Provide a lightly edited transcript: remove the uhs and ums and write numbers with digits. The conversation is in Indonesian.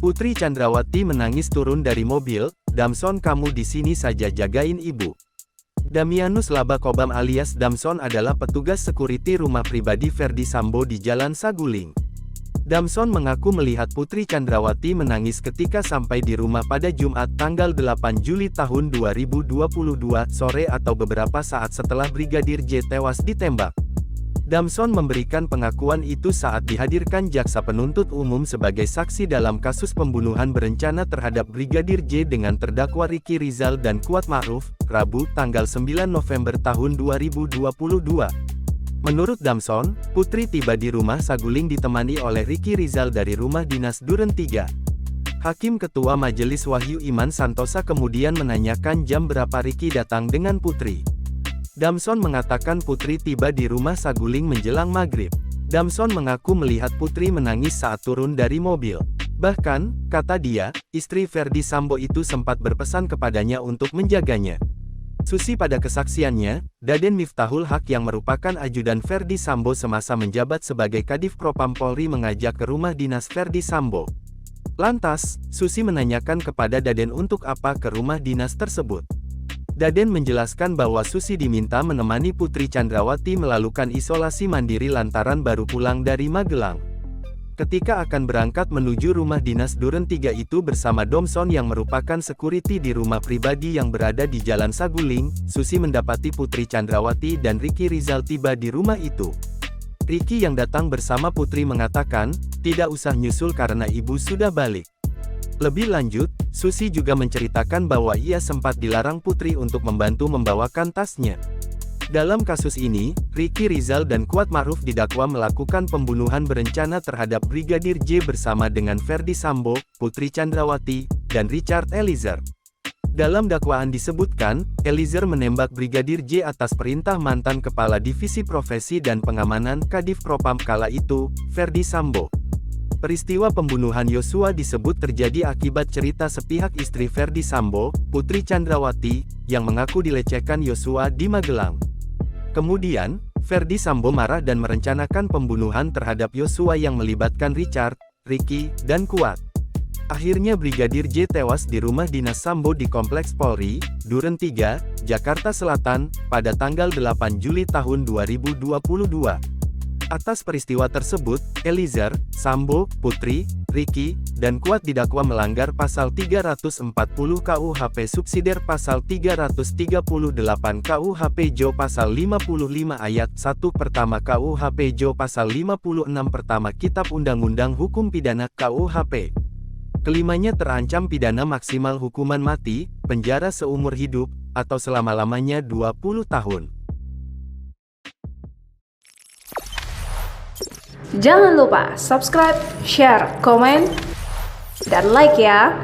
Putri Chandrawati menangis turun dari mobil, "Damson, kamu di sini saja jagain ibu." Damianus Labakobam alias Damson adalah petugas sekuriti rumah pribadi Ferdy Sambo di Jalan Saguling. Damson mengaku melihat Putri Chandrawati menangis ketika sampai di rumah pada Jumat tanggal 8 Juli tahun 2022 sore atau beberapa saat setelah Brigadir J tewas ditembak. Damson memberikan pengakuan itu saat dihadirkan jaksa penuntut umum sebagai saksi dalam kasus pembunuhan berencana terhadap Brigadir J dengan terdakwa Ricky Rizal dan Kuat Ma'ruf, Rabu, tanggal 9 November tahun 2022. Menurut Damson, Putri tiba di rumah Saguling ditemani oleh Ricky Rizal dari rumah dinas Duren 3. Hakim Ketua Majelis Wahyu Iman Santosa kemudian menanyakan jam berapa Ricky datang dengan Putri. Damson mengatakan Putri tiba di rumah Saguling menjelang maghrib. Damson mengaku melihat Putri menangis saat turun dari mobil. Bahkan, kata dia, istri Ferdy Sambo itu sempat berpesan kepadanya untuk menjaganya. Susi pada kesaksiannya, Daden Miftahul Haq yang merupakan ajudan Ferdy Sambo semasa menjabat sebagai Kadif Propam Polri mengajak ke rumah dinas Ferdy Sambo. Lantas, Susi menanyakan kepada Daden untuk apa ke rumah dinas tersebut. Daden menjelaskan bahwa Susi diminta menemani Putri Chandrawati melakukan isolasi mandiri lantaran baru pulang dari Magelang. Ketika akan berangkat menuju rumah dinas Duren 3 itu bersama Damson yang merupakan sekuriti di rumah pribadi yang berada di Jalan Saguling, Susi mendapati Putri Chandrawati dan Ricky Rizal tiba di rumah itu. Ricky yang datang bersama Putri mengatakan, "Tidak usah nyusul karena ibu sudah balik." Lebih lanjut, Susi juga menceritakan bahwa ia sempat dilarang Putri untuk membantu membawakan tasnya. Dalam kasus ini, Ricky Rizal dan Kuat Ma'ruf didakwa melakukan pembunuhan berencana terhadap Brigadir J bersama dengan Ferdy Sambo, Putri Chandrawati, dan Richard Eliezer. Dalam dakwaan disebutkan, Eliezer menembak Brigadir J atas perintah mantan Kepala Divisi Profesi dan Pengamanan Kadif Propam kala itu, Ferdy Sambo. Peristiwa pembunuhan Yosua disebut terjadi akibat cerita sepihak istri Ferdy Sambo, Putri Chandrawati, yang mengaku dilecehkan Yosua di Magelang. Kemudian, Ferdy Sambo marah dan merencanakan pembunuhan terhadap Yosua yang melibatkan Richard, Ricky, dan Kuat. Akhirnya Brigadir J tewas di rumah dinas Sambo di Kompleks Polri, Duren 3, Jakarta Selatan, pada tanggal 8 Juli tahun 2022. Atas peristiwa tersebut, Eliezer, Sambo, Putri, Ricky, dan Kuat didakwa melanggar pasal 340 KUHP subsidiar pasal 338 KUHP JO pasal 55 ayat 1 pertama KUHP JO pasal 56 pertama Kitab Undang-Undang Hukum Pidana KUHP. Kelimanya terancam pidana maksimal hukuman mati, penjara seumur hidup, atau selama-lamanya 20 tahun. Jangan lupa subscribe, share, komen, dan like ya.